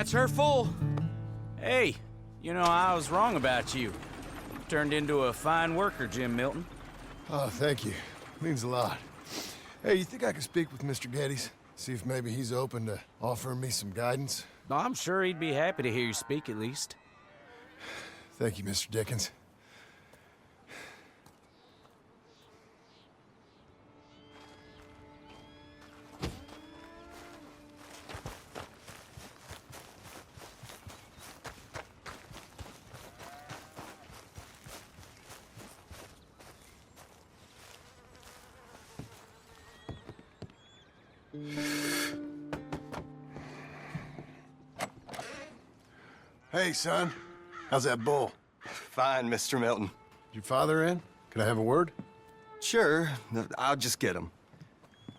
That's her full. Hey, you know, I was wrong about you. Turned into a fine worker, Jim Milton. Oh, thank you. Means a lot. Hey, you think I could speak with Mr. Geddes? See if maybe he's open to offering me some guidance? I'm sure he'd be happy to hear you speak, at least. Thank you, Mr. Dickens. Hey, son. How's that bull? Fine, Mr. Milton. Your father in? Can I have a word? Sure, I'll just get him.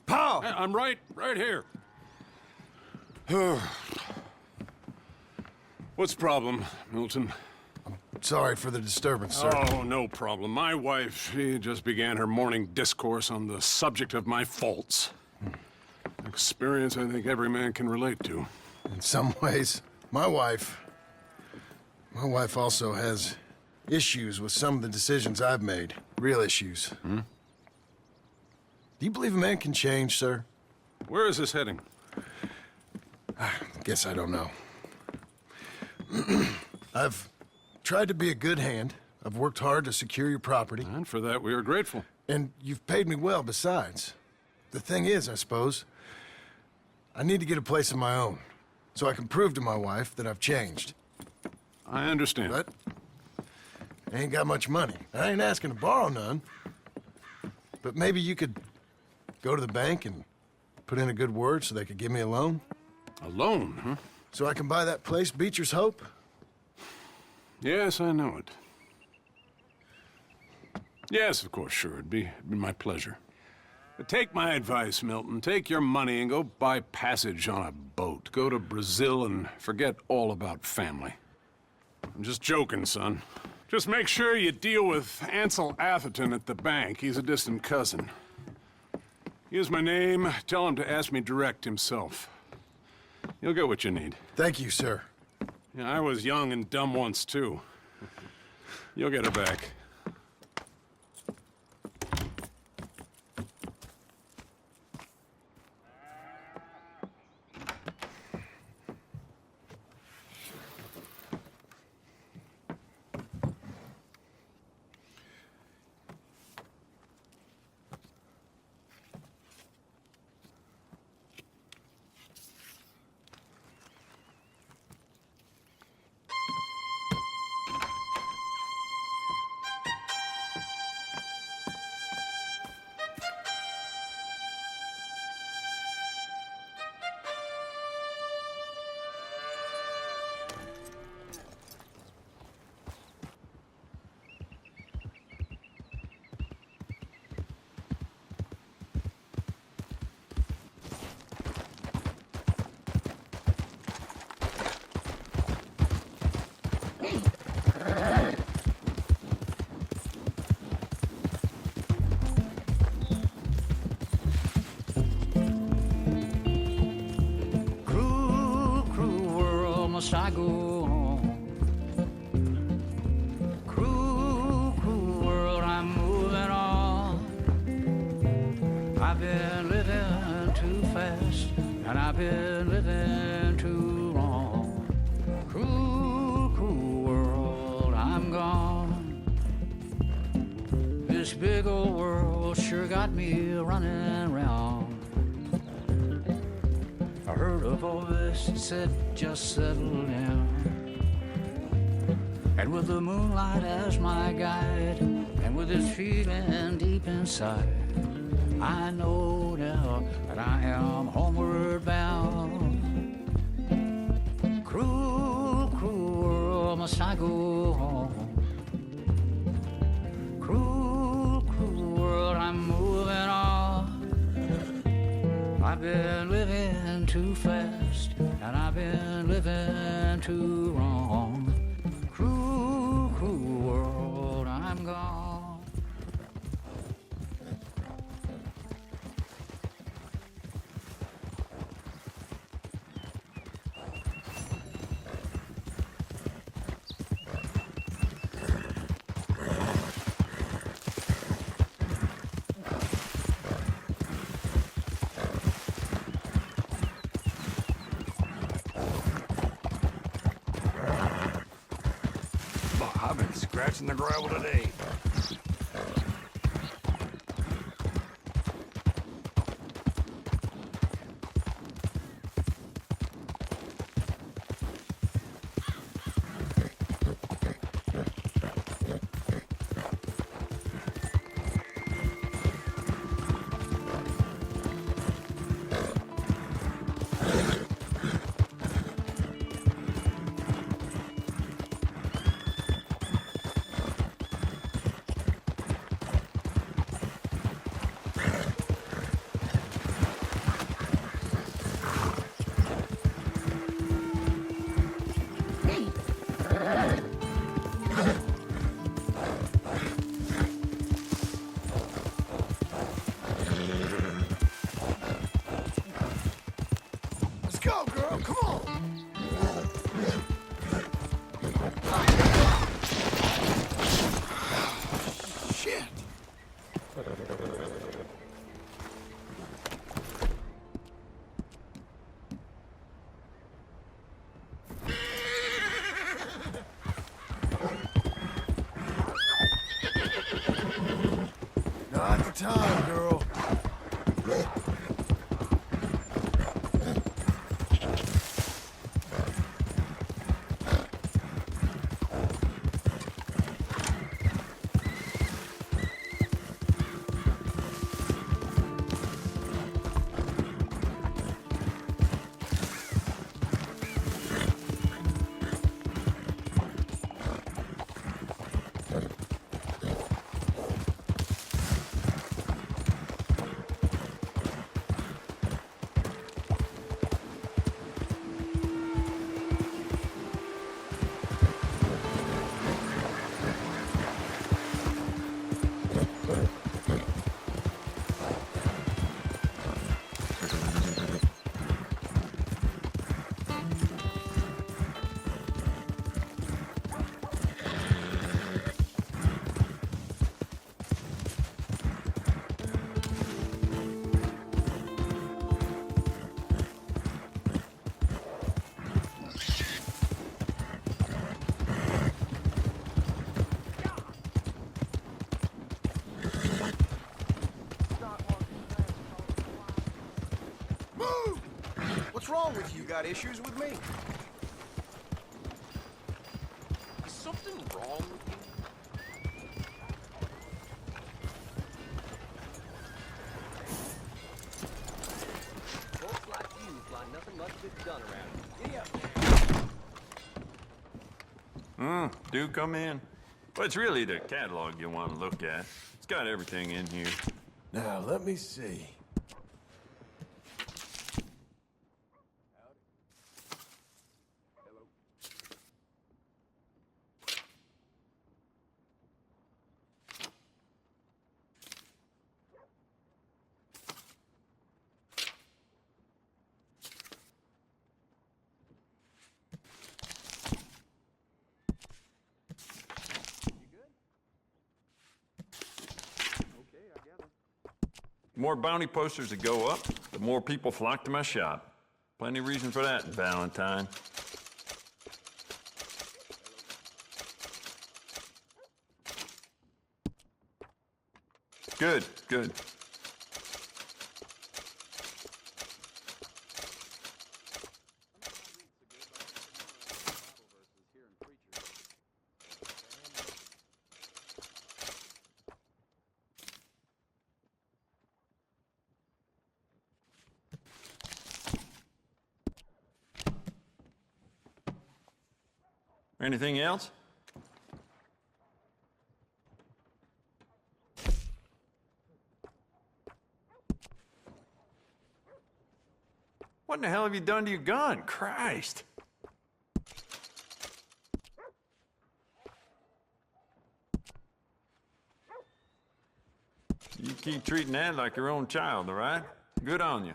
Pa! I'm right here. What's the problem, Milton? Sorry for the disturbance, sir. Oh, no problem. My wife, she just began her morning discourse on the subject of my faults. Experience I think every man can relate to. In some ways, my wife also has issues with some of the decisions I've made. Real issues. Hmm? Do you believe a man can change, sir? Where is this heading? Guess I don't know. I've tried to be a good hand. I've worked hard to secure your property. And for that, we are grateful. And you've paid me well besides. The thing is, I suppose, I need to get a place of my own, so I can prove to my wife that I've changed. I understand. But I ain't got much money. I ain't asking to borrow none. But maybe you could go to the bank and put in a good word so they could give me a loan? A loan, huh? So I can buy that place, Beecher's Hope? Yes, I know it. Yes, of course, sure. It'd be my pleasure. But take my advice, Milton. Take your money and go buy passage on a boat. Go to Brazil and forget all about family. I'm just joking, son. Just make sure you deal with Ansel Atherton at the bank. He's a distant cousin. Here's my name. Tell him to ask me direct himself. You'll get what you need. Thank you, sir. Yeah, I was young and dumb once, too. You'll get it back. must I go on? Cruel, cruel world, I'm moving on. I've been living too fast, and I've been living too wrong. Cruel, cruel world, I'm gone. This big old world sure got me running round. I heard a voice that said, just settle down. And with the moonlight as my guide, and with this feeling deep inside, I know now that I am homeward bound. Cruel, cruel world, must I go home? Cruel, cruel world, I'm moving on. I've been living too fast, and I've been living too wrong. Cruel, cruel world, I'm gone. I've been scratching the gravel today. Let's go, girl. Come on. Shit. Not the time, girl. Move! What's wrong with you? Got issues with me? Is something wrong with you? Folks like you find nothing much gets done around here. Do come in. Well, it's really the catalog you want to look at. It's got everything in here. Now, let me see. The more bounty posters that go up, the more people flock to my shop. Plenty of reason for that, Valentine. Good, good. Anything else? What in the hell have you done to your gun? Christ! You keep treating that like your own child, all right? Good on you.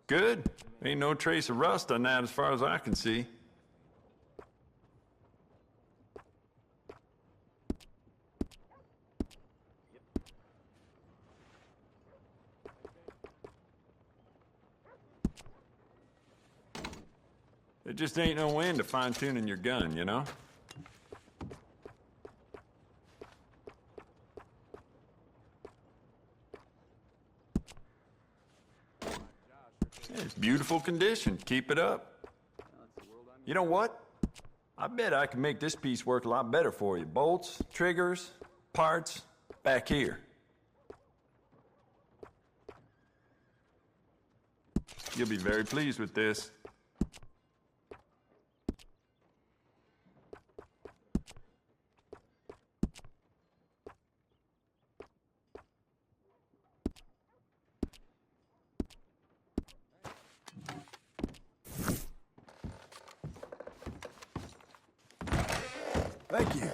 Good. Ain't no trace of rust on that as far as I can see. There just ain't no end to fine-tuning your gun, you know? It's beautiful condition. Keep it up. You know what? I bet I can make this piece work a lot better for you. Bolts, triggers, parts, back here. You'll be very pleased with this. Thank you.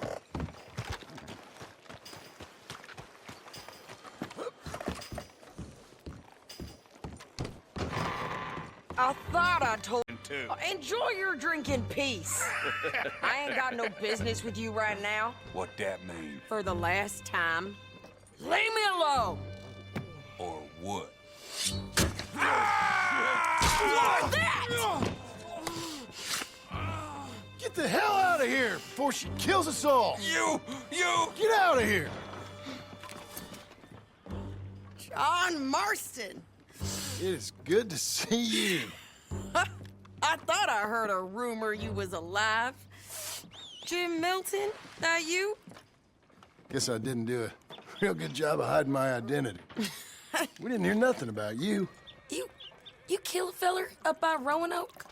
I thought I told you. Enjoy your drink in peace. I ain't got no business with you right now. What that mean? For the last time, leave me alone. Or what? What's that? Get the hell out of here before she kills us all! You! Get out of here! John Marston. It is good to see you. I thought I heard a rumor you was alive. Jim Milton, that you? Guess I didn't do a real good job of hiding my identity. We didn't hear nothing about you. You kill a feller up by Roanoke?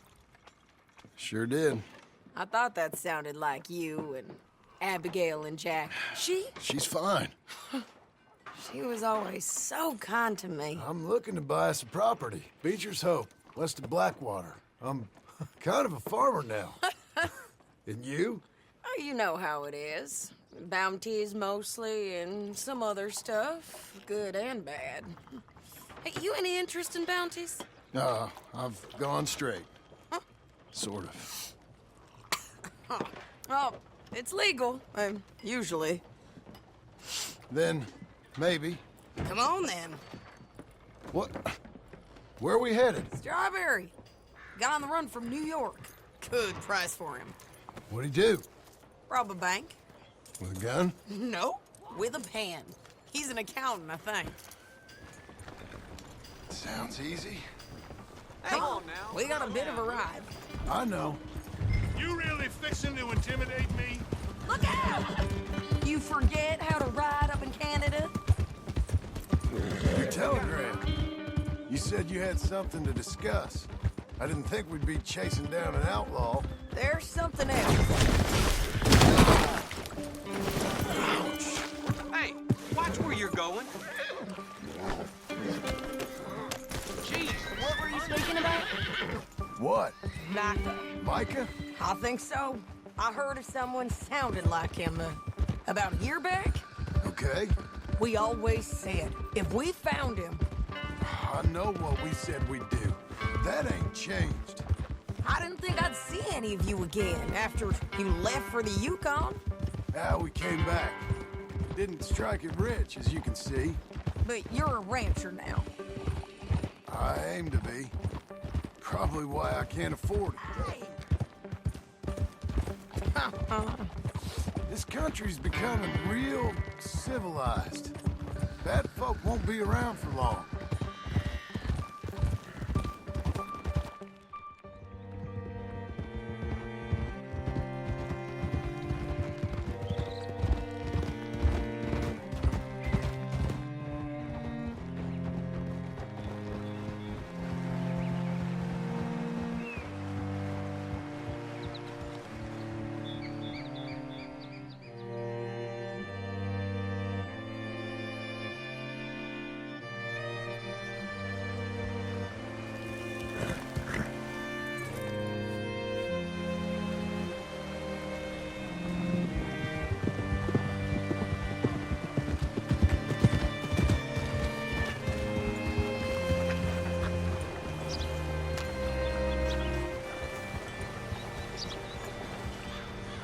Sure did. I thought that sounded like you and Abigail and Jack. She's fine. She was always so kind to me. I'm looking to buy us a property. Beecher's Hope, west of Blackwater. I'm kind of a farmer now. And you? Oh, you know how it is. Bounties mostly and some other stuff, good and bad. Hey, you any interest in bounties? I've gone straight. Sort of. Well, it's legal, usually. Then, maybe. Come on, then. What? Where are we headed? Strawberry. Got on the run from New York. Good price for him. What'd he do? Rob a bank? With a gun? No, with a pen. He's an accountant, I think. Sounds easy. Hey, we got a bit of a ride. I know. You really fixing to intimidate me? Look out! You forget how to ride up in Canada? Your telegram. You said you had something to discuss. I didn't think we'd be chasing down an outlaw. There's something else. Ouch. Hey, watch where you're going. Jeez, what were you speaking about? What? Micah. Micah? I think so. I heard of someone sounded like him about a year back. Okay. We always said, if we found him... I know what we said we'd do. That ain't changed. I didn't think I'd see any of you again after you left for the Yukon. We came back. Didn't strike it rich, as you can see. but you're a rancher now. I aim to be. Probably why I can't afford it. This country's becoming real civilized. Bad folk won't be around for long.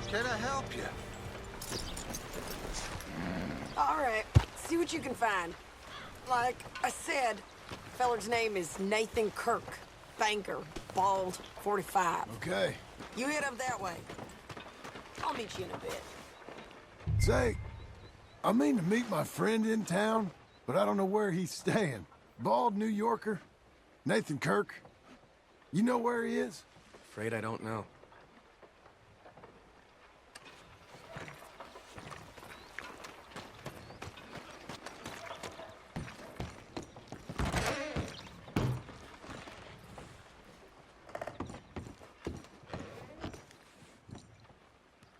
Can I help you? All right, see what you can find. Like I said, feller's name is Nathan Kirk. Banker, bald, 45. Okay. You head up that way. I'll meet you in a bit. Say, I mean to meet my friend in town, but I don't know where he's staying. Bald New Yorker, Nathan Kirk. You know where he is? Afraid I don't know.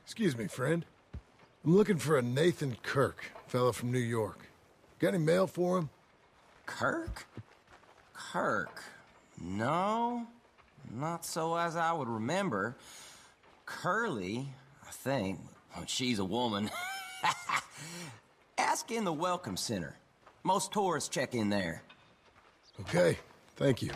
Excuse me, friend. I'm looking for a Nathan Kirk, fella from New York. Got any mail for him? Kirk? Kirk? No, not so as I would remember. Curly, I think. Well, she's a woman. Ask in the Welcome Center. Most tourists check in there. Okay, thank you.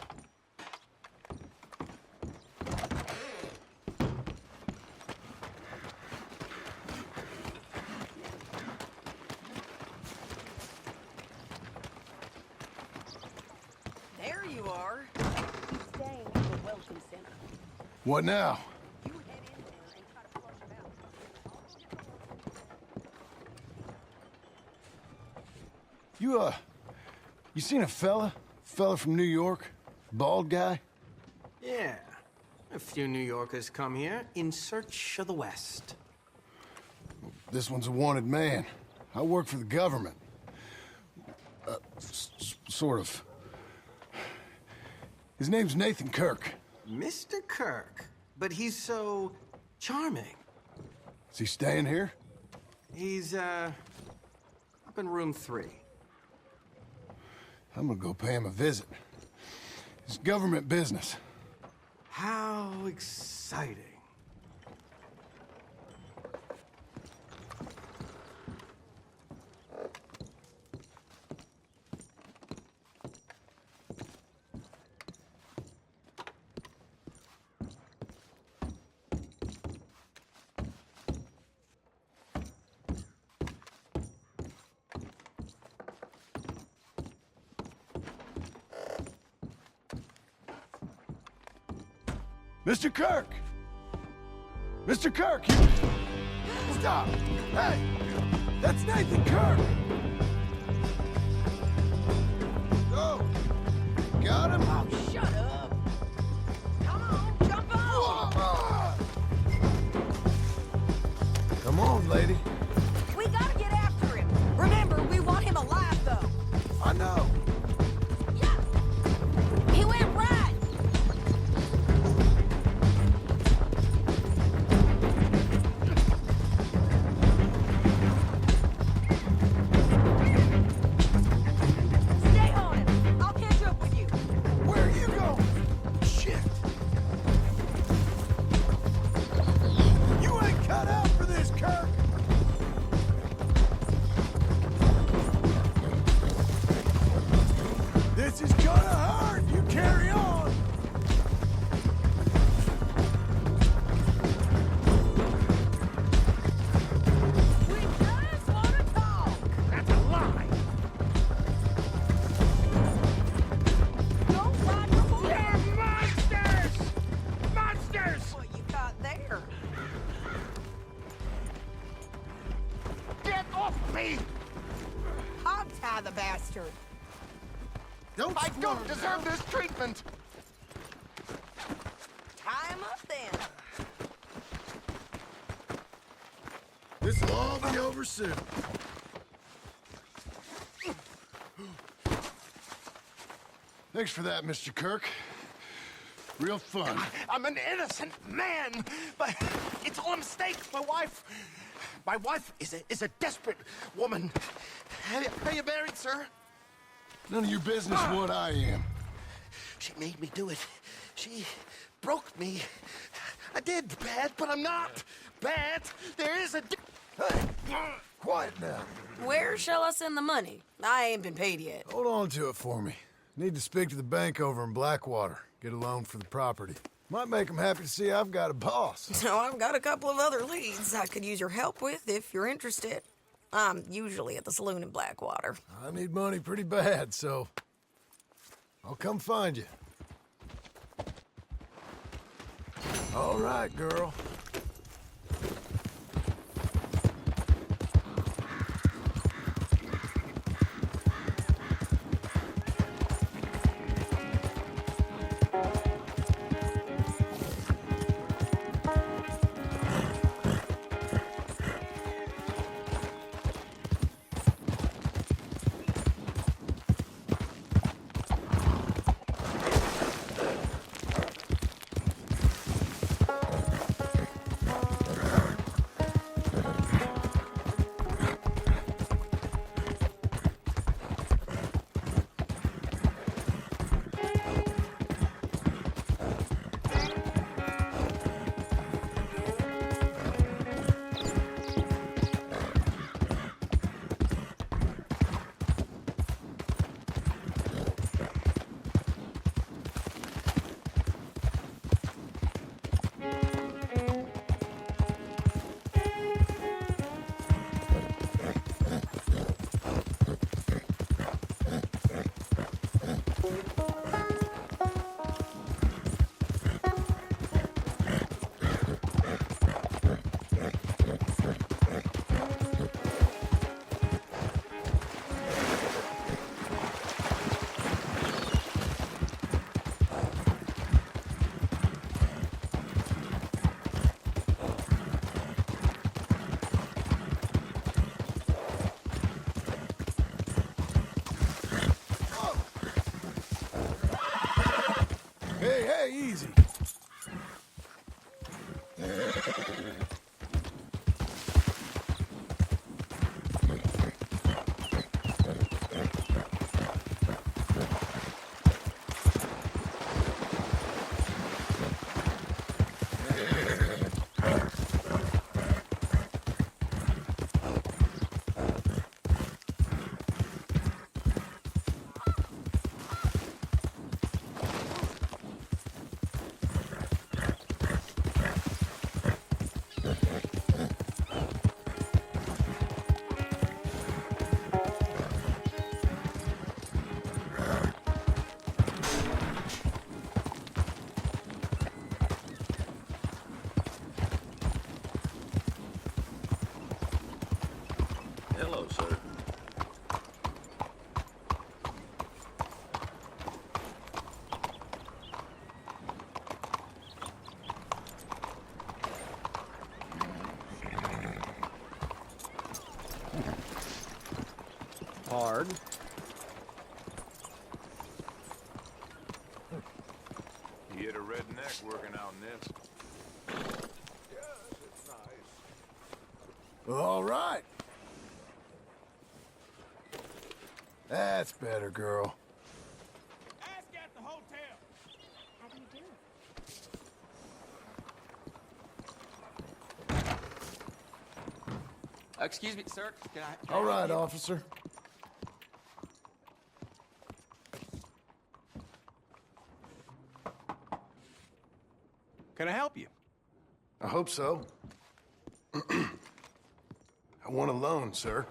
There you are. He's staying at the Welcome Center. What now? You head in there and try to flush him out. You seen a fella? Fella from New York? Bald guy? Yeah. A few New Yorkers come here in search of the West. This one's a wanted man. I work for the government. Sort of. His name's Nathan Kirk. Mr. Kirk, but he's so charming. Is he staying here? He's, up in room 3. I'm gonna go pay him a visit. It's government business. How exciting. Mr. Kirk! Mr. Kirk! Stop! Hey! That's Nathan Kirk! Go! Got him? Oh, shut up. Come on, jump on. Come on, lady. We gotta get after him. Remember, we want him alive, though. I know. Yeah. He went right. bastard! I don't deserve this treatment! Tie him up then. This'll all be over soon. Thanks for that, Mr. Kirk. Real fun. I'm an innocent man, but it's all a mistake. My wife is a desperate woman. Are you married, sir? None of your business what I am. She made me do it. She broke me. I did bad, but I'm not bad. There is a... Quiet now. Where shall I send the money? I ain't been paid yet. Hold on to it for me. Need to speak to the bank over in Blackwater. Get a loan for the property. Might make them happy to see I've got a boss. So I've got a couple of other leads I could use your help with if you're interested. I'm usually at the saloon in Blackwater. I need money pretty bad, so I'll come find you. All right, girl. Hey, easy. Hello, sir. Hard. You hit a redneck working out in this. Yes, it's nice. All right. That's better, girl. Ask at the hotel. How do you do? Excuse me, sir. Can I All right, officer. Can I help you? I hope so. I want a loan, sir.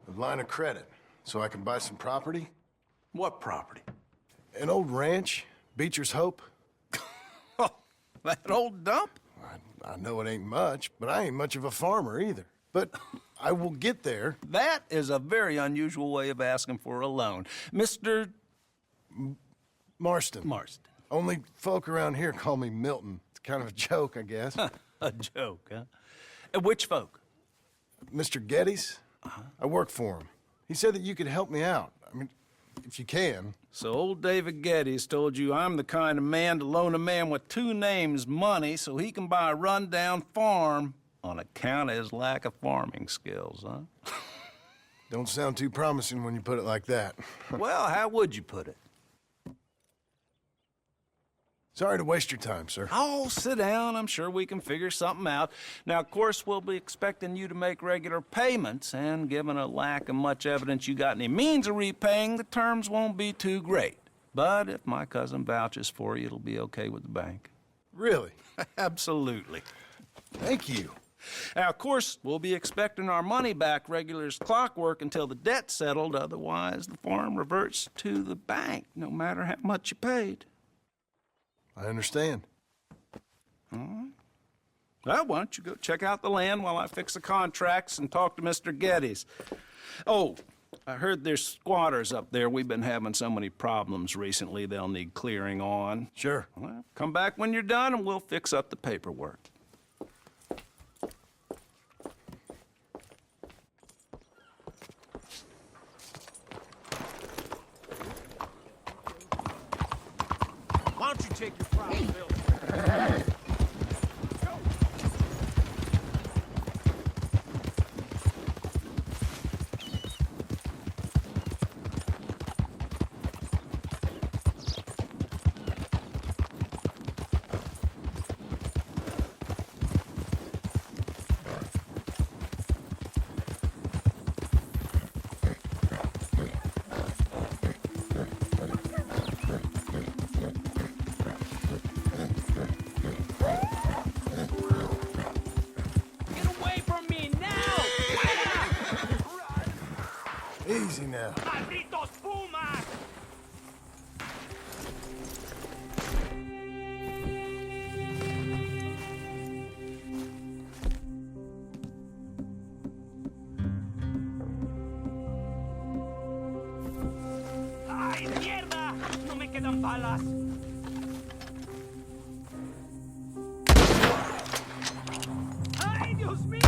A line of credit, so I can buy some property. What property? An old ranch, Beecher's Hope. Oh, that old dump? I know it ain't much, but I ain't much of a farmer either. But I will get there. That is a very unusual way of asking for a loan. Mr. Marston. Marston. Only folk around here call me Milton. It's kind of a joke, I guess. A joke, huh? Which folk? Mr. Geddes. I work for him. He said that you could help me out. I mean, if you can. So old David Geddes told you I'm the kind of man to loan a man with two names money so he can buy a rundown farm on account of his lack of farming skills, huh? Don't sound too promising when you put it like that. Well, how would you put it? Sorry to waste your time, sir. Oh, sit down. I'm sure we can figure something out. Now, of course, we'll be expecting you to make regular payments, and given a lack of much evidence you got any means of repaying, the terms won't be too great. But if my cousin vouches for you, it'll be okay with the bank. Really? Absolutely. Thank you. Now, of course, we'll be expecting our money back regular as clockwork until the debt's settled. Otherwise, the farm reverts to the bank, no matter how much you paid. I understand. All right. Well, why don't you go check out the land while I fix the contracts and talk to Mr. Geddes. Oh, I heard there's squatters up there. We've been having so many problems recently, they'll need clearing on. Sure. Well, come back when you're done and we'll fix up the paperwork. Why don't you take your problem, Bill? Easy now. Malditos Pumas! ¡Ay, mierda! ¡No me quedan balas! ¡Ay, Dios mío!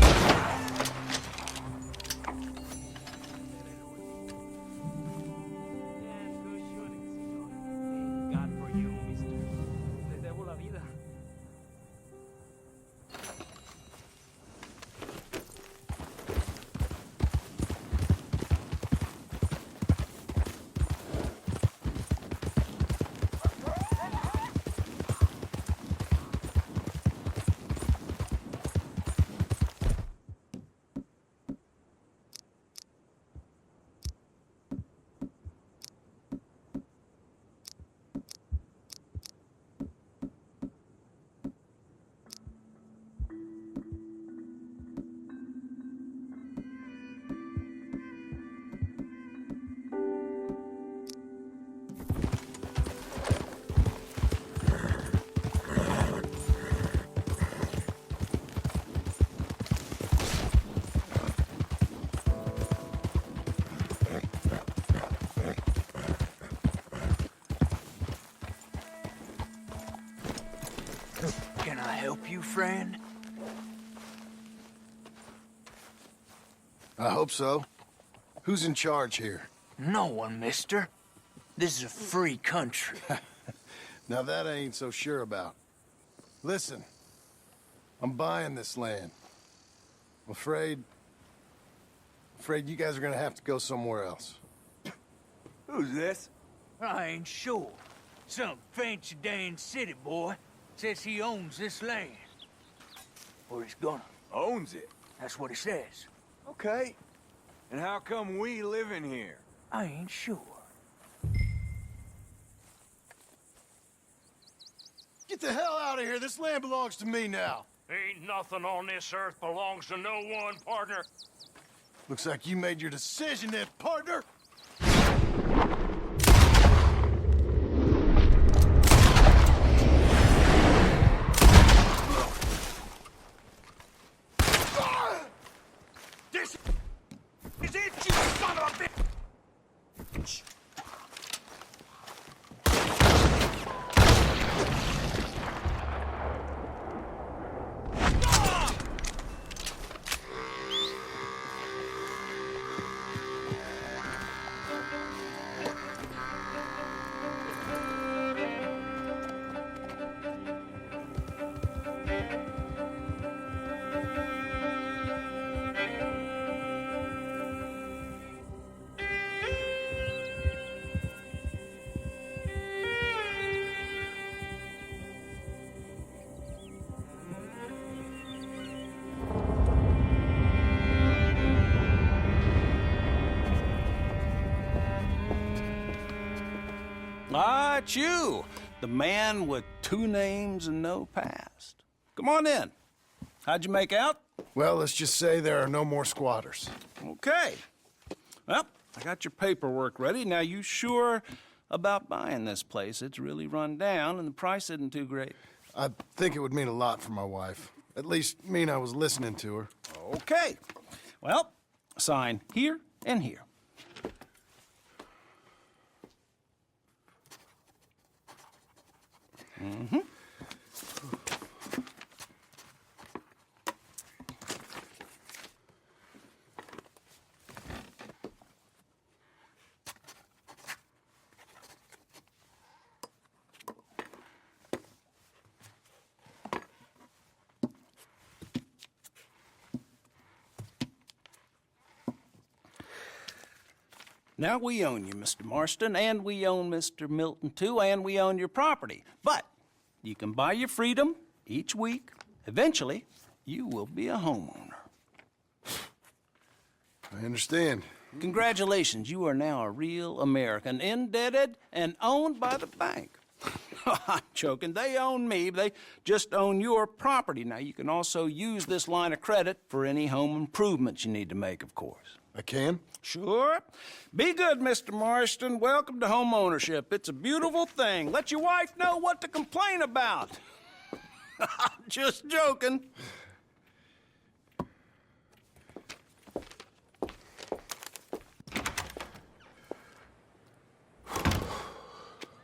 Can I help you, friend? I hope so. Who's in charge here? No one, mister. This is a free country. Now that I ain't so sure about. Listen, I'm buying this land. I'm afraid you guys are gonna have to go somewhere else. Who's this? I ain't sure. Some fancy Dan city boy says he owns this land. Or he's gonna. Owns it? That's what he says. Okay. And how come we live in here? I ain't sure. Get the hell out of here. This land belongs to me now. Ain't nothing on this earth belongs to no one, partner. Looks like you made your decision then, partner. This Ouch! Ah, it's you, the man with 2 names and no past. Come on in. How'd you make out? Well, let's just say there are no more squatters. Okay. Well, I got your paperwork ready. Now, you sure about buying this place? It's really run down, and the price isn't too great. I think it would mean a lot for my wife. At least mean I was listening to her. Okay. Well, sign here and here. Mm-hmm. Now, we own you, Mr. Marston, and we own Mr. Milton, too, and we own your property. But you can buy your freedom each week. Eventually, you will be a homeowner. I understand. Congratulations, you are now a real American, indebted and owned by the bank. I'm joking. They own me. They just own your property. Now, you can also use this line of credit for any home improvements you need to make, of course. I can? Sure. Be good, Mr. Marston. Welcome to home ownership. It's a beautiful thing. Let your wife know what to complain about. Just joking.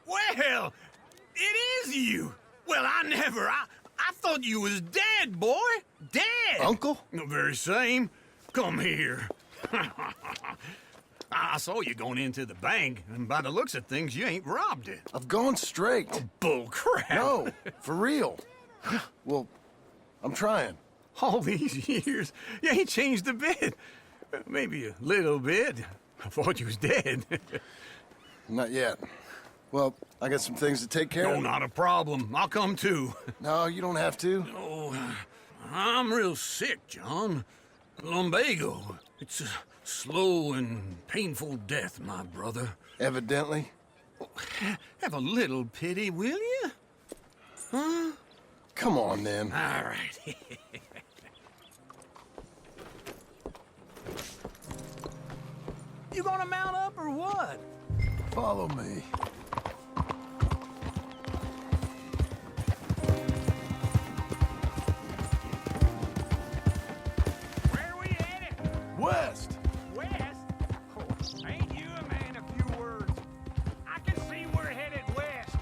Well, it is you. Well, I thought you was dead, boy. Dead. Uncle? The very same. Come here. I saw you going into the bank, and by the looks of things, you ain't robbed it. I've gone straight. Oh, bull crap. No, for real. Well, I'm trying. All these years, you ain't changed a bit. Maybe a little bit. I thought you was dead. Not yet. Well, I got some things to take care of. No, not a problem. I'll come too. No, you don't have to. Oh, I'm real sick, John. Lumbago. It's a slow and painful death, my brother. Evidently. Have a little pity, will you? Huh? Come on, then. All right. You gonna mount up or what? Follow me. Where we headed? West. West? Oh, ain't you a man of few words? I can see we're headed west.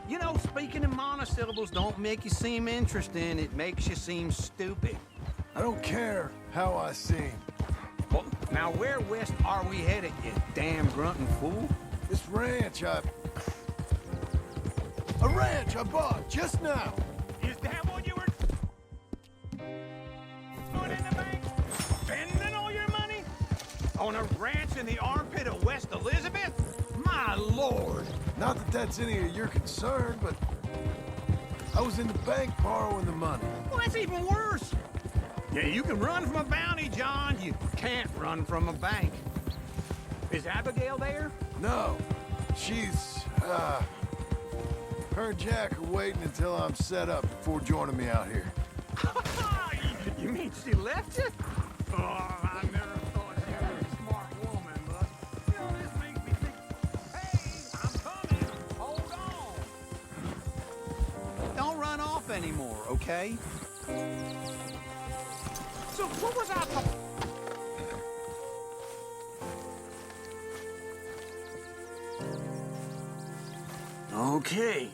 You know, speaking in monosyllables don't make you seem interesting. It makes you seem stupid. I don't care how I seem. Well, now where west are we headed, you damn grunting fool? This ranch A ranch I bought just now. Is that what you were putting in the bank? Spending all your money? On a ranch in the armpit of West Elizabeth? My lord! Not that that's any of your concern, but I was in the bank borrowing the money. Well, that's even worse. Yeah, you can run from a bounty, John. You can't run from a bank. Is Abigail there? No. She's, her and Jack are waiting until I'm set up before joining me out here. You mean she left you? Oh, I never thought you were a smart woman, but you know, this makes me think, hey, I'm coming. Hold on. Don't run off anymore, okay? So what was I Okay.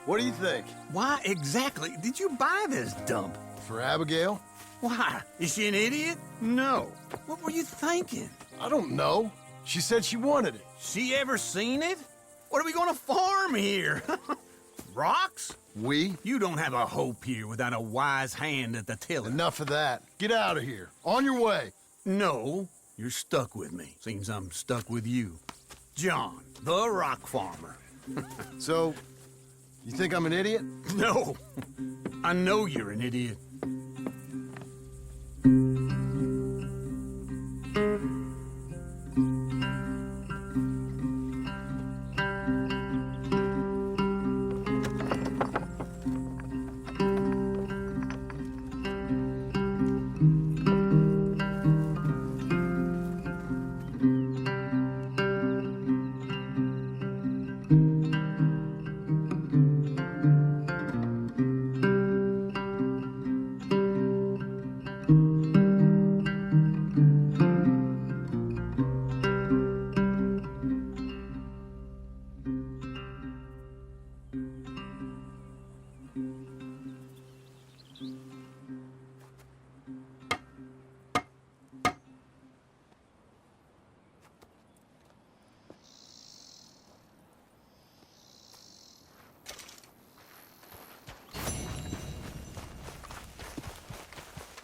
What do you think? Why exactly did you buy this dump? For Abigail? Why? Is she an idiot? No. What were you thinking? I don't know. She said she wanted it. She ever seen it? What are we gonna farm here? Rocks? We? You don't have a hope here without a wise hand at the tiller. Enough of that. Get out of here. On your way. No, you're stuck with me. Seems I'm stuck with you. John, the rock farmer. So, you think I'm an idiot? No. I know you're an idiot.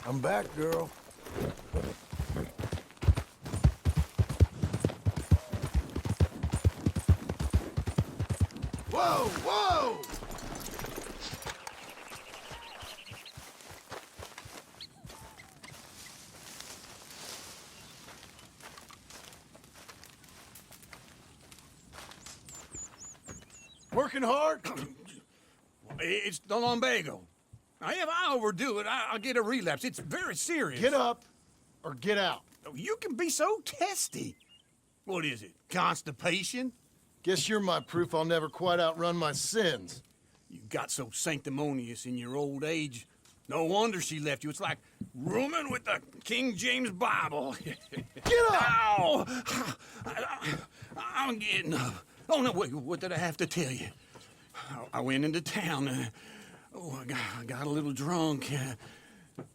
I'm back, girl. Whoa, whoa! Working hard? It's the lumbago. Now, if I overdo it, I'll get a relapse. It's very serious. Get up or get out. You can be so testy. What is it, constipation? Guess you're my proof I'll never quite outrun my sins. You got so sanctimonious in your old age. No wonder she left you. It's like rooming with the King James Bible. Get up! Ow! I'm getting up. Oh, no, wait, what did I have to tell you? I went into town. I got a little drunk.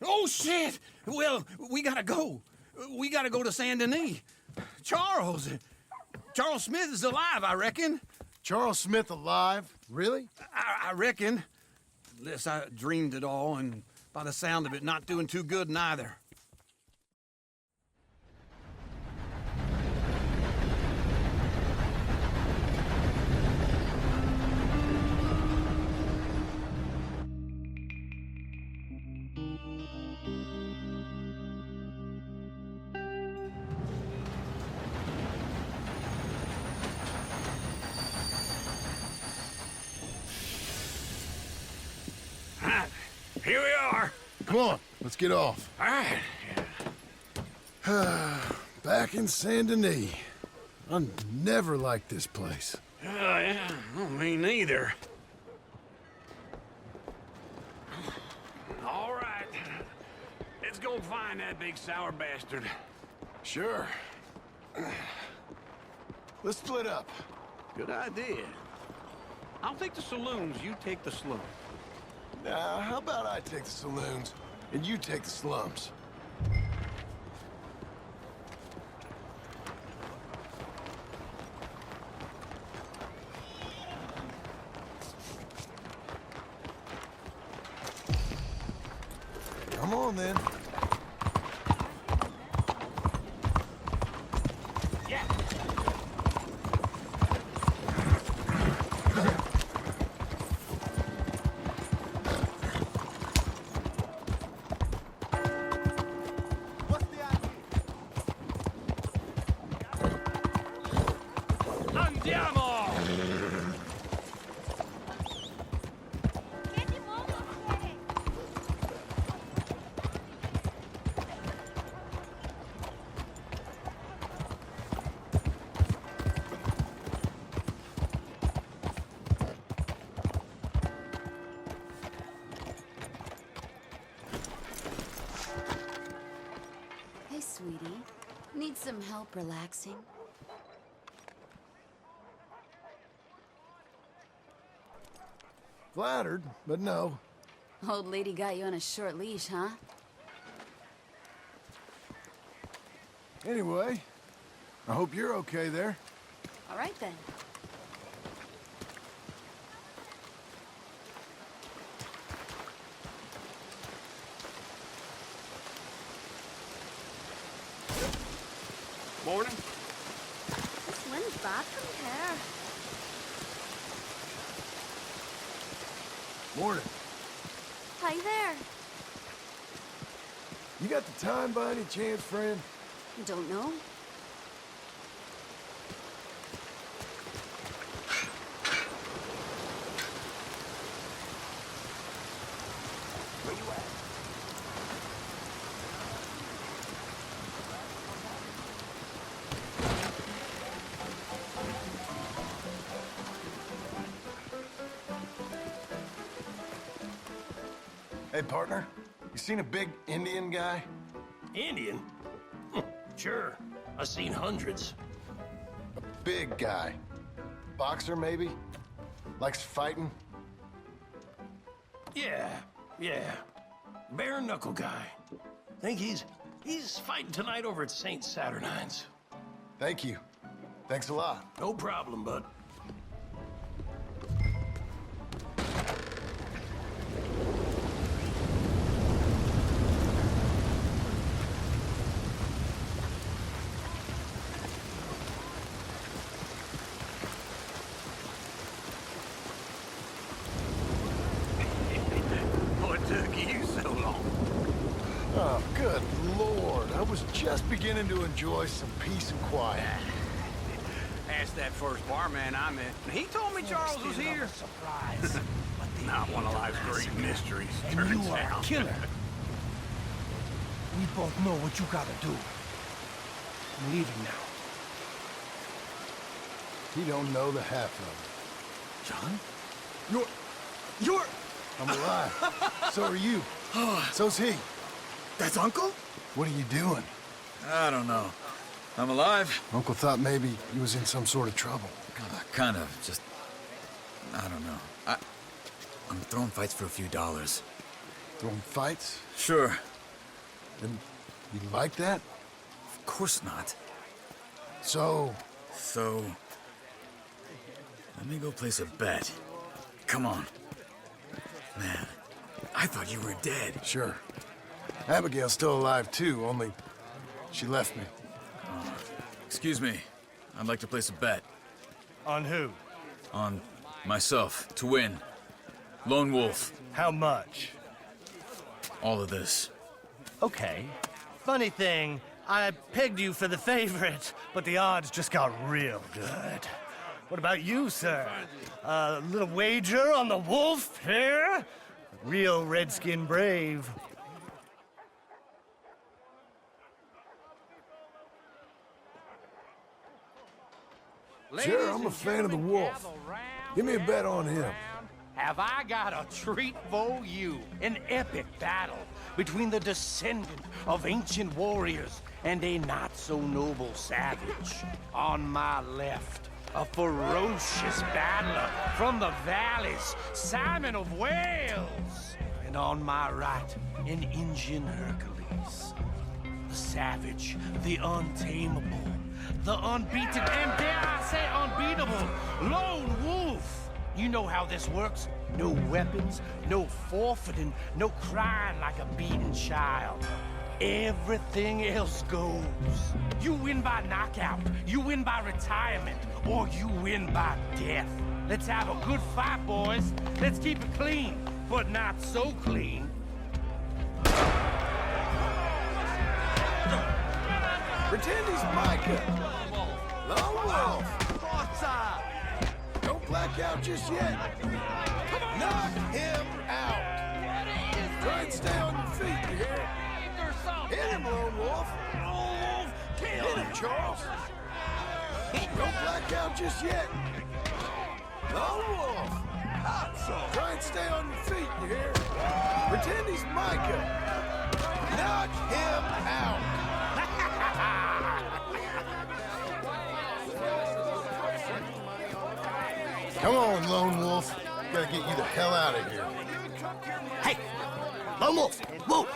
Oh, shit! Well, we gotta go. We gotta go to Saint Denis. Charles Smith is alive, I reckon. Charles Smith alive? Really? I reckon. Unless I dreamed it all, and by the sound of it, not doing too good neither. Here we are. Come on, let's get off. All right. Back in Saint Denis. I never liked this place. Yeah, well, me neither. All right. Let's go find that big sour bastard. Sure. Let's split up. Good idea. I'll take the saloons, you take the slums. Now, how about I take the saloons, and you take the slums? Come on, then. Yeah. Sweetie, need some help relaxing? Flattered, but no. Old lady got you on a short leash, huh? Anyway, I hope you're okay there. All right, then. Morning. This wind's bad from here. Morning. Hi there. You got the time by any chance, friend? Don't know. Where you at? Hey, partner. You seen a big Indian guy? Indian? Sure. I've seen hundreds. A big guy. Boxer, maybe? Likes fighting? Yeah. Bare knuckle guy. Think he's fighting tonight over at St. Saturnine's. Thank you. Thanks a lot. No problem, bud. What took you so long? Oh, good Lord. I was just beginning to enjoy some peace and quiet. Asked that first barman I met. He told me Charles was here. Surprise. Not one of life's great mysteries, And turns you are a out. killer. We both know what you gotta do. I'm leaving now. He don't know the half of John? it. I'm alive. So are you. So's he. That's Uncle? What are you doing? I don't know. I'm alive. Uncle thought maybe he was in some sort of trouble. Kind of. Just... I don't know. I'm throwing fights for a few dollars. Throwing fights? Sure. And you like that? Of course not. So, let me go place a bet. Come on. Man, I thought you were dead. sure. Abigail's still alive too, only she left me. Excuse me. I'd like to place a bet. On who? On myself, to win. Lone Wolf. How much? All of this. Okay. Funny thing, I pegged you for the favorite, but the odds just got real good. What about you, sir? A little wager on the wolf here? Real redskin brave. Sure, I'm a fan of the wolf. Give me a bet on him. Have I got a treat for you? An epic battle between the descendant of ancient warriors and a not-so-noble savage. On my left, a ferocious battler from the valleys, Simon of Wales. And on my right, an Indian Hercules. The savage, the untamable, the unbeaten, and dare I say unbeatable, Lone Wolf. You know how this works. No weapons, no forfeiting, no crying like a beaten child. Everything else goes. You win by knockout, you win by retirement, or you win by death. Let's have a good fight, boys. Let's keep it clean, but not so clean. Pretend he's Micah. Lone Wolf. Don't black out just yet. Knock him out. Try and stay on your feet, you hear? Hit him, Lone Wolf. Hit him, Charles. Don't black out just yet. Lone Wolf. Try and stay on your feet, you hear? Pretend he's Micah. Knock him out. Come on, Lone Wolf. gotta get you the hell out of here. Hey! Lone Wolf! Whoa!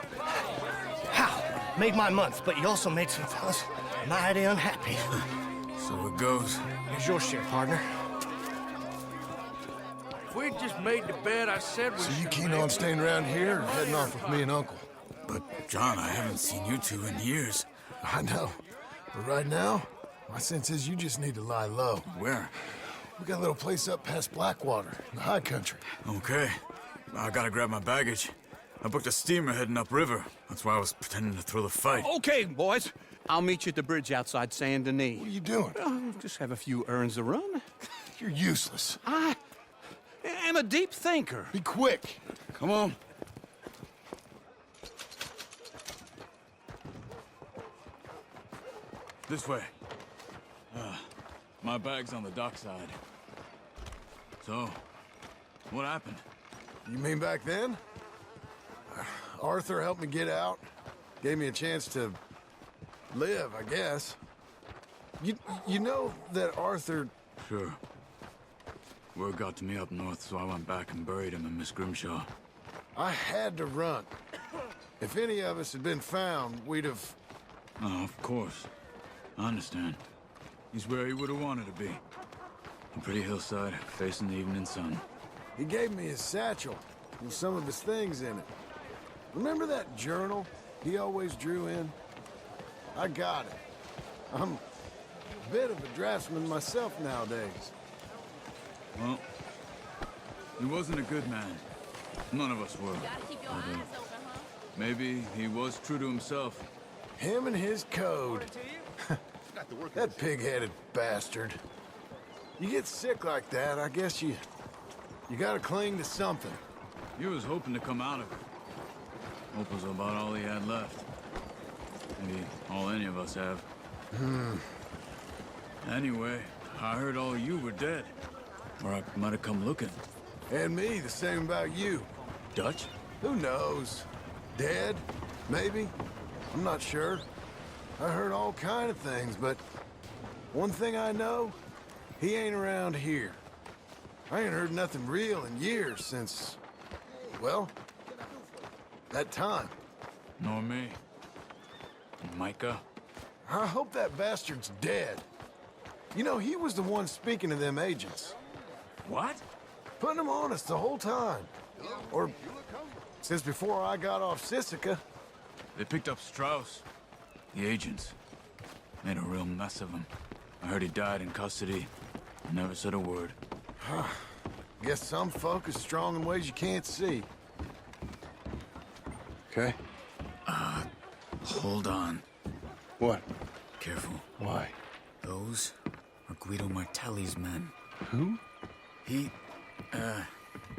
How? Made my month, but you also made some fellas mighty unhappy. So it goes. Here's your share, partner. If we'd just made the bed I said we So you should keen make. on staying around here or heading off with me and Uncle? But, John, I haven't seen you two in years. I know. But right now, my sense is you just need to lie low. Where? We got a little place up past Blackwater, in the high country. Okay. I gotta grab my baggage. I booked a steamer heading upriver. That's why I was pretending to throw the fight. Okay, boys. I'll meet you at the bridge outside Saint Denis. What are you doing? Just have a few errands to run. You're useless. I am a deep thinker. Be quick. Come on. This way. My bag's on the dockside. So, what happened? You mean back then? Arthur helped me get out. Gave me a chance to live, I guess. You know that Arthur... Sure. Word got to me up north, so I went back and buried him in Miss Grimshaw. I had to run. If any of us had been found, we'd have... Oh, of course. I understand. He's where he would have wanted to be. A pretty hillside, facing the evening sun. He gave me his satchel with some of his things in it. Remember that journal he always drew in? I got it. I'm a bit of a draftsman myself nowadays. Well, he wasn't a good man. None of us were. Maybe he was true to himself. Him and his code. That pig-headed bastard. You get sick like that, I guess you gotta cling to something. He was hoping to come out of it. Hope was about all he had left. Maybe all any of us have. Anyway, I heard all you were dead. Or I might have come looking. And me, the same about you. Dutch? Who knows? Dead? Maybe? I'm not sure. I heard all kind of things, but one thing I know, he ain't around here. I ain't heard nothing real in years since, well, that time. Nor me. And Micah? I hope that bastard's dead. You know, he was the one speaking to them agents. What? Putting them on us the whole time. Or since before I got off Sisika. They picked up Strauss. The agents. Made a real mess of him. I heard he died in custody. Never said a word. Guess some folk is strong in ways you can't see. Okay? Hold on. What? Careful. Why? Those are Guido Martelli's men. Who? He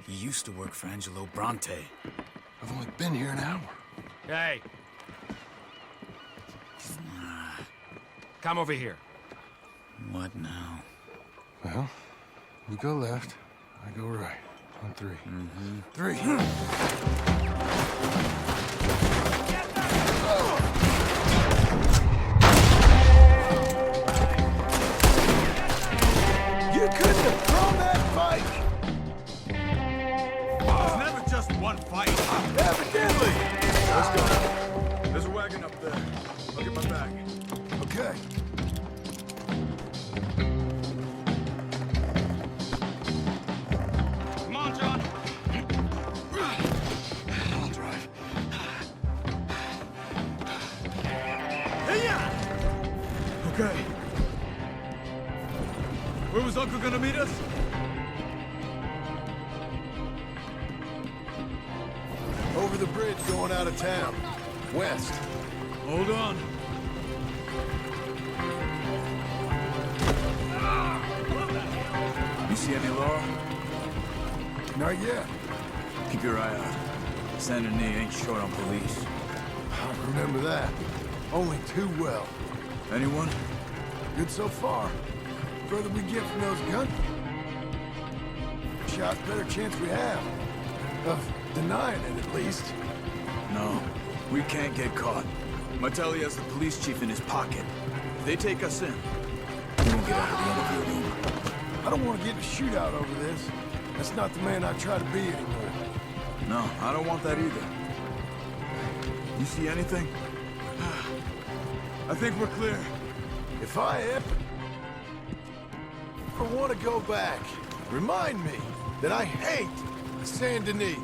used to work for Angelo Bronte. I've only been here an hour. Hey. Come over here. What now? Well, you go left, I go right. On three. Three. You couldn't have thrown that bike! It's never just one fight. Evidently! Let's go. There's a wagon up there. I'll get my bag. Okay. Come on, John. I'll drive. Hey-ya! Okay. Where was Uncle gonna meet us? Over the bridge going out of town. West. Hold on. You see any Laura? Not yet. Keep your eye out. Saint Denis ain't short on police. I remember that. Only too well. Anyone? Good so far. Further we get from those guns, shot better chance we have of denying it at least. No, we can't get caught. Martelli has the police chief in his pocket. If they take us in, we won't get out of the interview room. I don't want to get in a shootout over this. That's not the man I try to be anymore. No, I don't want that either. You see anything? I think we're clear. If I ever want to go back, remind me that I hate Saint Denis.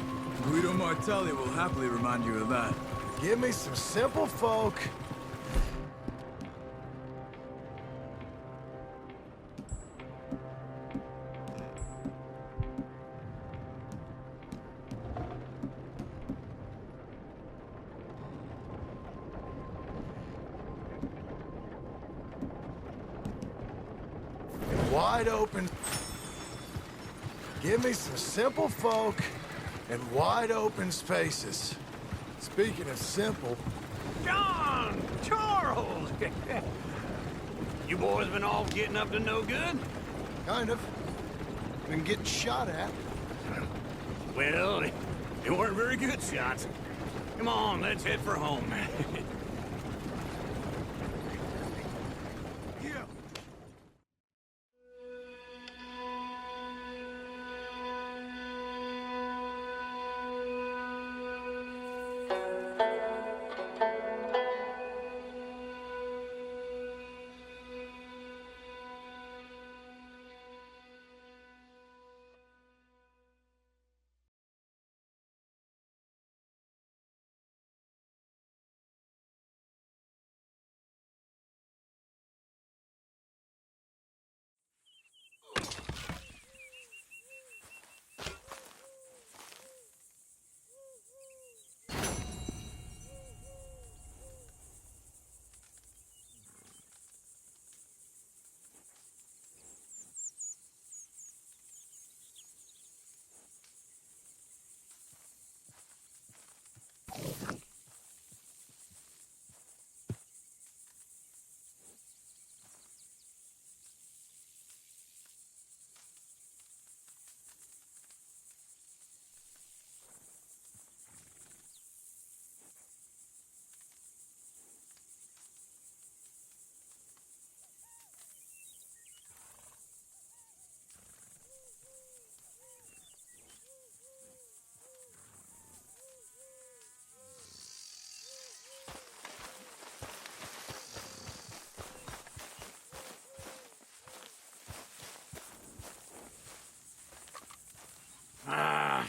Guido Martelli will happily remind you of that. Give me some simple folk. Wide open. Give me some simple folk and wide open spaces. Speaking of simple... John! Charles! You boys been all getting up to no good? Kind of. Been getting shot at. Well, they weren't very good shots. Come on, let's head for home.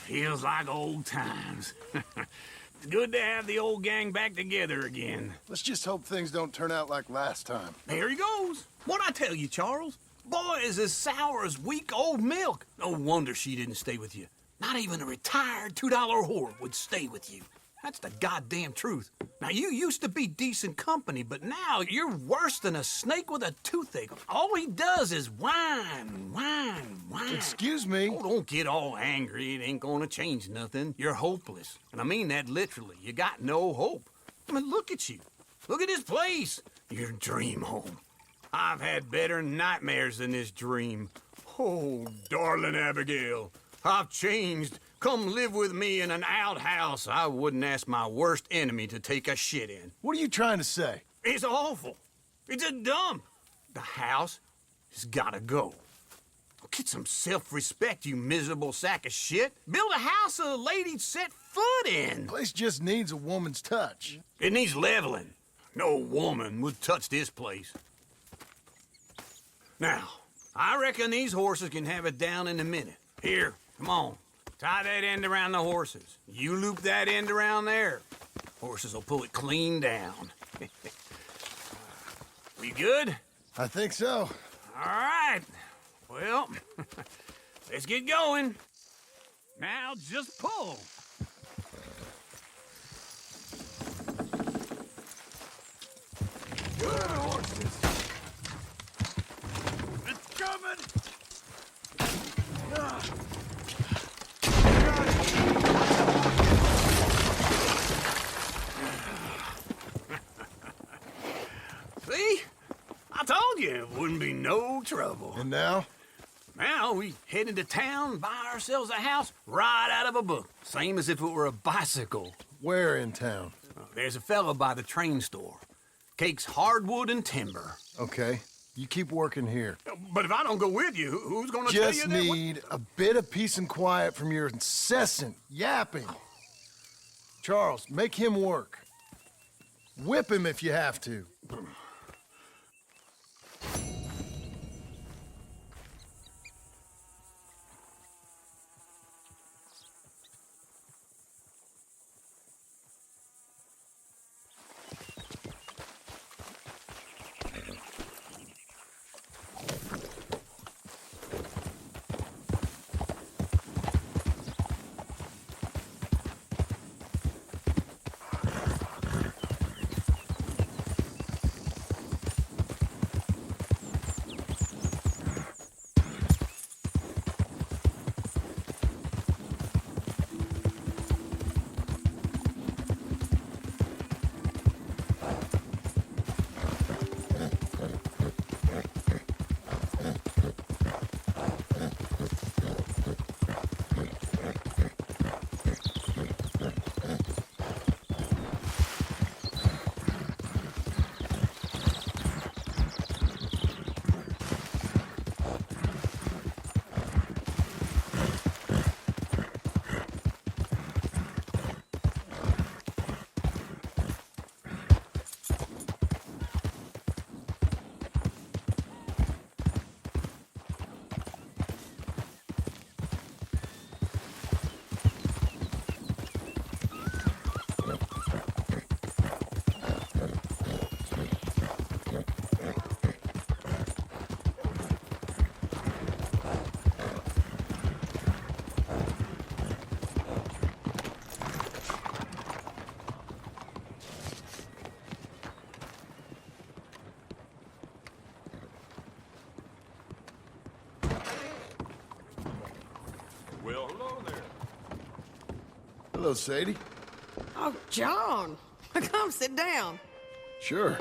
Feels like old times. It's good to have the old gang back together again. Let's just hope things don't turn out like last time. There he goes. What'd I tell you, Charles? Boy is as sour as weak old milk. No wonder she didn't stay with you. Not even a retired $2 whore would stay with you. That's the goddamn truth. Now, you used to be decent company, but now you're worse than a snake with a toothache. All he does is whine, whine, whine. Excuse me? Oh, don't get all angry. It ain't gonna change nothing. You're hopeless. And I mean that literally. You got no hope. I mean, look at you. Look at this place. Your dream home. I've had better nightmares than this dream. Oh, darling Abigail, I've changed. Come live with me in an outhouse I wouldn't ask my worst enemy to take a shit in. What are you trying to say? It's awful. It's a dump. The house has gotta go. Get some self-respect, you miserable sack of shit. Build a house a lady'd set foot in. Place just needs a woman's touch. It needs leveling. No woman would touch this place. Now, I reckon these horses can have it down in a minute. Here, come on. Tie that end around the horses. You loop that end around there. Horses will pull it clean down. We good? I think so. All right. Well, let's get going. Now just pull. Good horses. It's coming. See? I told you it wouldn't be no trouble. And now? Now we head into town, buy ourselves a house right out of a book. Same as if it were a bicycle. Where in town? There's a fellow by the train store. Cakes hardwood and timber. Okay. You keep working here. But if I don't go with you, who's gonna tell you Just that? need a bit of peace and quiet from your incessant yapping. Charles, make him work. Whip him if you have to. Well, hello there. Hello, Sadie. Oh, John. Come sit down. Sure.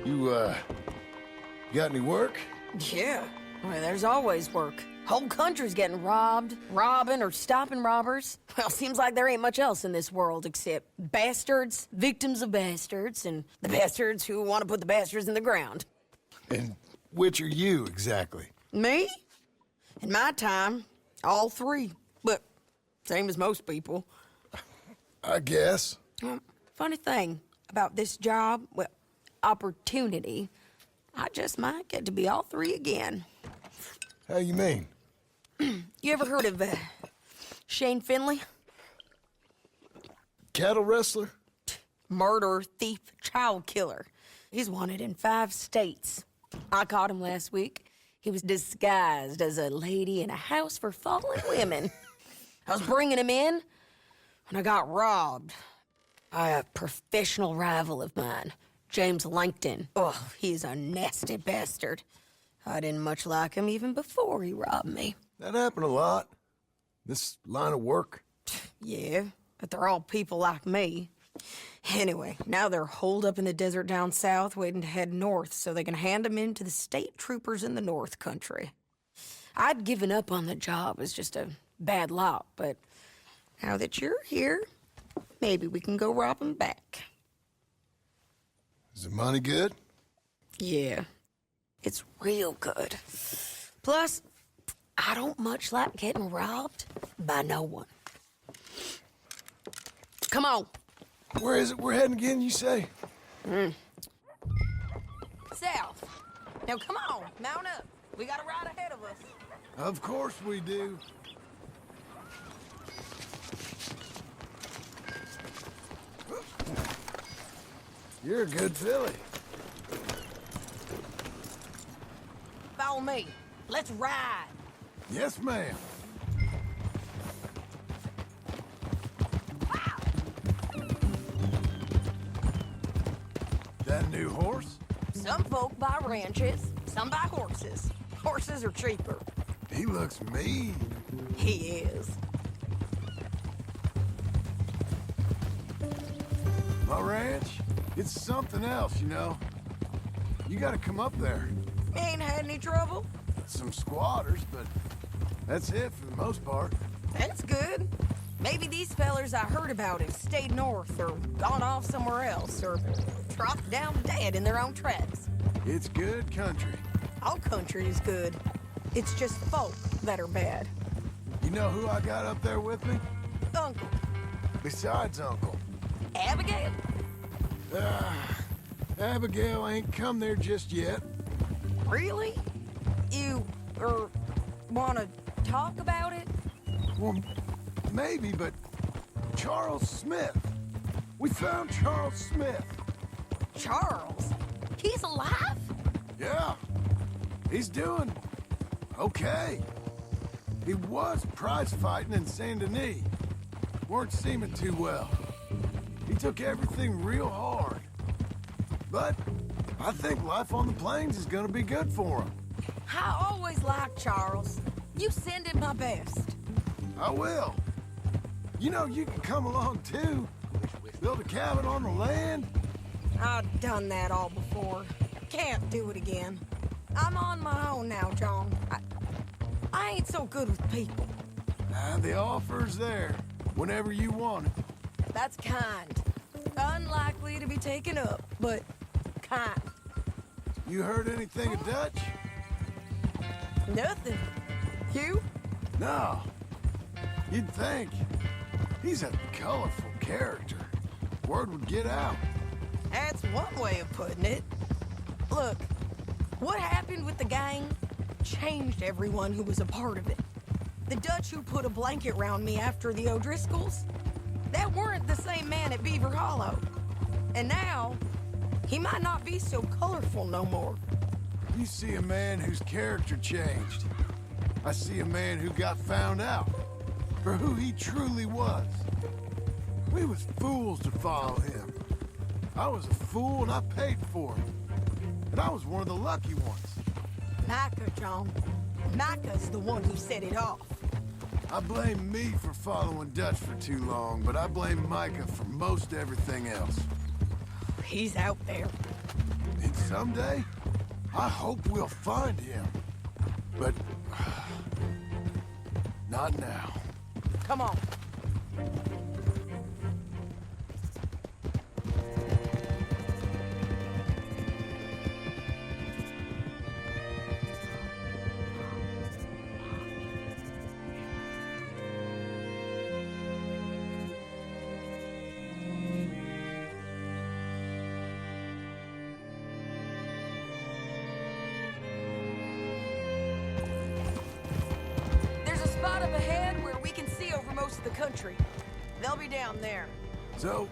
You got any work? Yeah. Well, there's always work. Whole country's getting robbed, robbing, or stopping robbers. Well, seems like there ain't much else in this world except bastards, victims of bastards, and the bastards who want to put the bastards in the ground. And which are you, exactly? Me? In my time, all three. But same as most people. I guess. Funny thing about this job, well, opportunity, I just might get to be all three again. How you mean? You ever heard of Shane Finley? Cattle wrestler? Murderer, thief, child killer. He's wanted in 5 states. I caught him last week. He was disguised as a lady in a house for fallen women. I was bringing him in when I got robbed by a professional rival of mine, James Langton. Oh, he's a nasty bastard. I didn't much like him even before he robbed me. That happened a lot. This line of work. Yeah, but they're all people like me. Anyway, now they're holed up in the desert down south, waiting to head north so they can hand him in to the state troopers in the north country. I'd given up on the job as just a bad lot, but now that you're here, maybe we can go rob him back. Is the money good? Yeah, it's real good. Plus, I don't much like getting robbed by no one. Come on. Where is it we're heading again, you say? South. Now, come on, mount up. We got a ride ahead of us. Of course we do. You're a good filly. Follow me. Let's ride. Yes, ma'am. That a new horse? Some folk buy ranches, some buy horses. Horses are cheaper. He looks mean. He is. My ranch, it's something else, you know. You gotta come up there. Ain't had any trouble? Some squatters, but that's it for the most part. That's good. Maybe these fellers I heard about have stayed north or gone off somewhere else or dropped down dead in their own tracks. It's good country. All country is good. It's just folk that are bad. You know who I got up there with me? Uncle. Besides Uncle. Abigail? Abigail ain't come there just yet. Really? You, wanna talk about it? Well, maybe, but Charles Smith. We found Charles Smith. Charles? He's alive? Yeah. He's doing okay. He was prize fighting in Saint Denis. Weren't seeming too well. He took everything real hard. But I think life on the plains is gonna be good for him. I always liked Charles. You send him my best. I will. You know, you can come along too. Build a cabin on the land. I've done that all before. Can't do it again. I'm on my own now, John. I ain't so good with people. The offer's there, whenever you want it. That's kind. Unlikely to be taken up, but kind. You heard anything of Dutch? Nothing. You? No. You'd think. He's a colorful character. Word would get out. That's one way of putting it. Look, what happened with the gang changed everyone who was a part of it. The Dutch who put a blanket round me after the O'Driscolls, that weren't the same man at Beaver Hollow. And now, he might not be so colorful no more. You see a man whose character changed. I see a man who got found out for who he truly was. We was fools to follow him. I was a fool and I paid for it. And I was one of the lucky ones. Micah, John. Micah's the one who set it off. I blame me for following Dutch for too long, but I blame Micah for most everything else. He's out there. And someday, I hope we'll find him. But not now. Come on. Spot up ahead where we can see over most of the country. They'll be down there. So,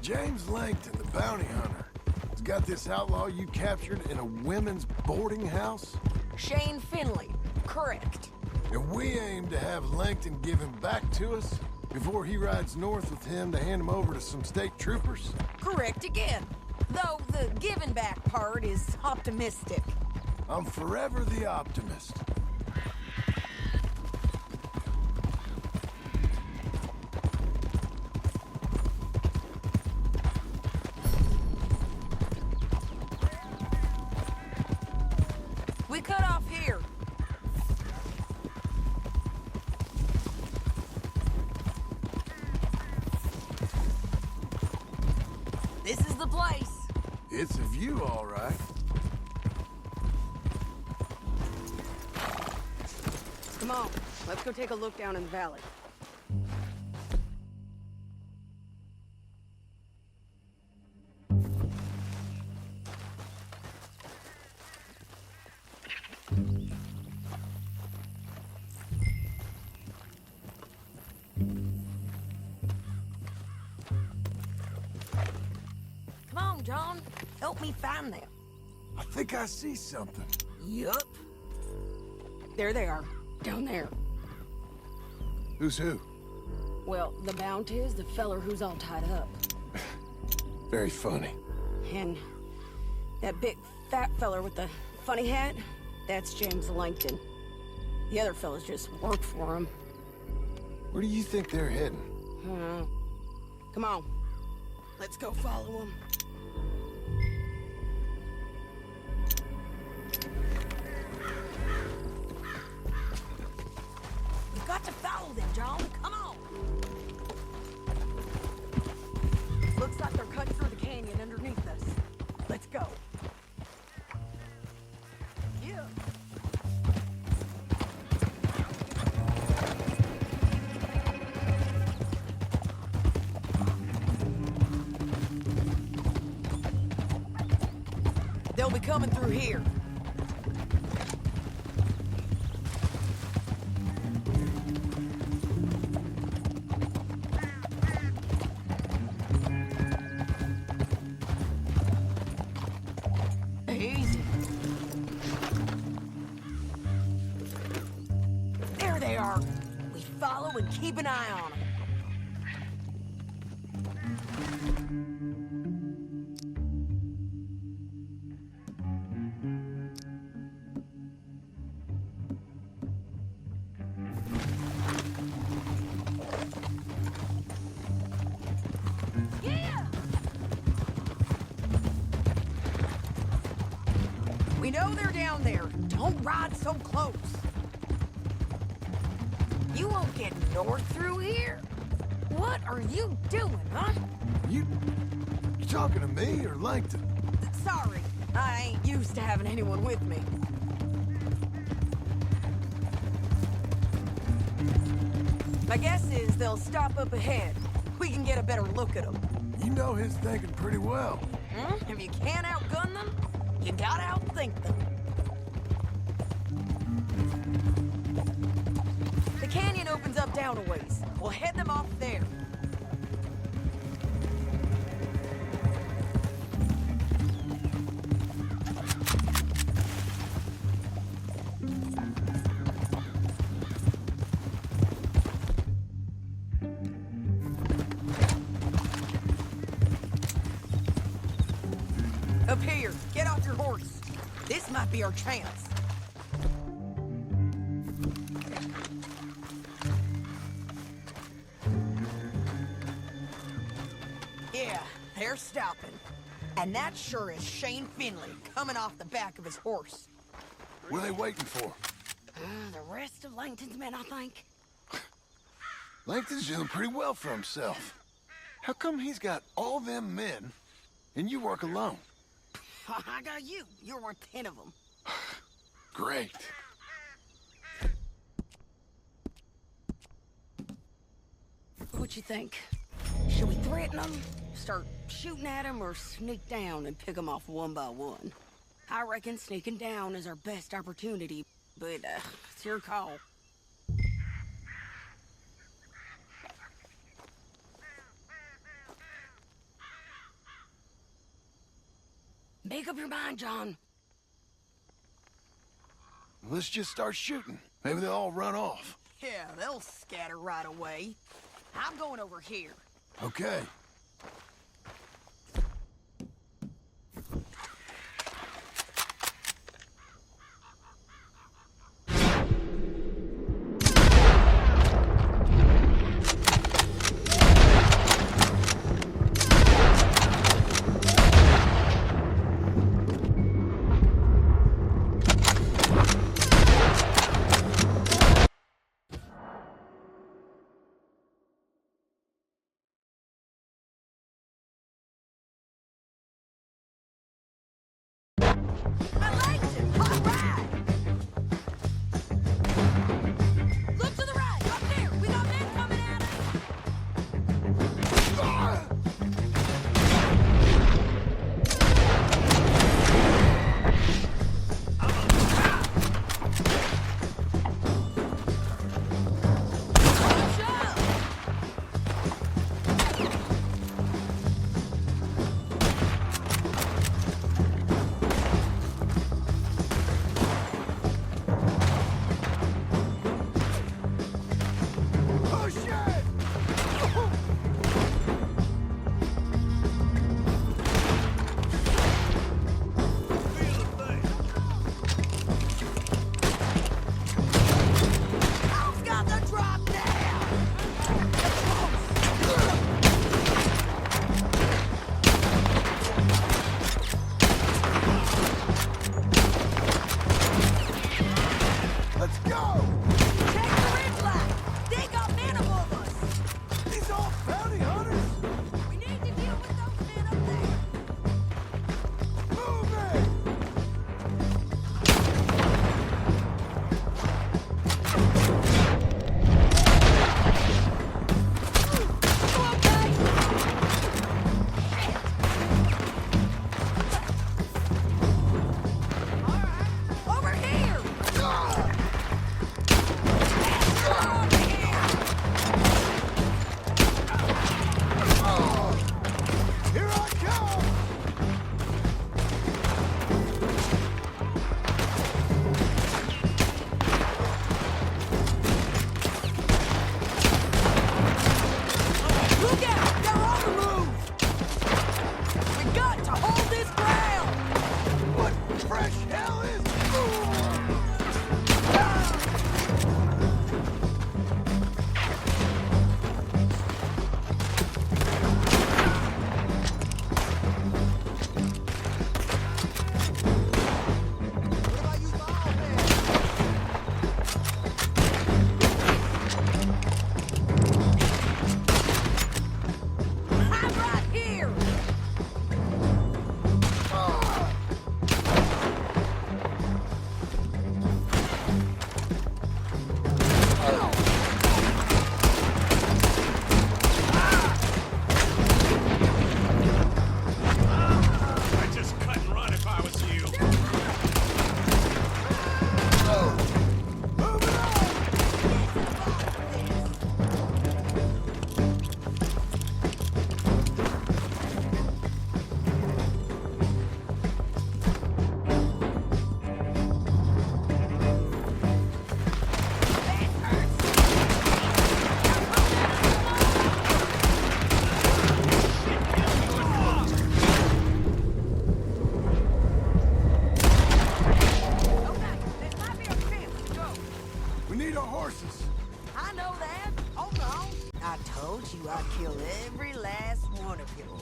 James Langton, the bounty hunter, has got this outlaw you captured in a women's boarding house? Shane Finley, correct. And we aim to have Langton give him back to us before he rides north with him to hand him over to some state troopers? Correct again. Though the giving back part is optimistic. I'm forever the optimist. We cut off here. This is the place. It's a view, all right. Come on, let's go take a look down in the valley. Come on, John. Help me find them. I think I see something. Yup. There they are. Down there. Who's who? Well, the bounty is the feller who's all tied up. Very funny. And that big fat feller with the funny hat, that's James Langton. The other fellas just work for him. Where do you think they're heading? Come on. Let's go follow them. We've got to follow them, John. Come on. They'll be coming through here. Easy. There they are. We follow and keep an eye on them. We know they're down there. Don't ride so close. You won't get north through here? What are you doing, huh? You talking to me or Langton? Sorry, I ain't used to having anyone with me. My guess is they'll stop up ahead. We can get a better look at them. You know his thinking pretty well. If you can't outgun them, you gotta outthink them. The canyon opens up down a ways. We'll head them off there. Up here, get off your horse. This might be our chance. Yeah, they're stopping. And that sure is Shane Finley coming off the back of his horse. What are they waiting for? The rest of Langton's men, I think. Langton's doing pretty well for himself. How come he's got all them men and you work alone? I got you. You're worth 10 of them. Great. What you think? Should we threaten them, start shooting at them, or sneak down and pick them off one by one? I reckon sneaking down is our best opportunity, but it's your call. Make up your mind, John. Let's just start shooting. Maybe they'll all run off. Yeah, they'll scatter right away. I'm going over here. Okay.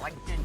like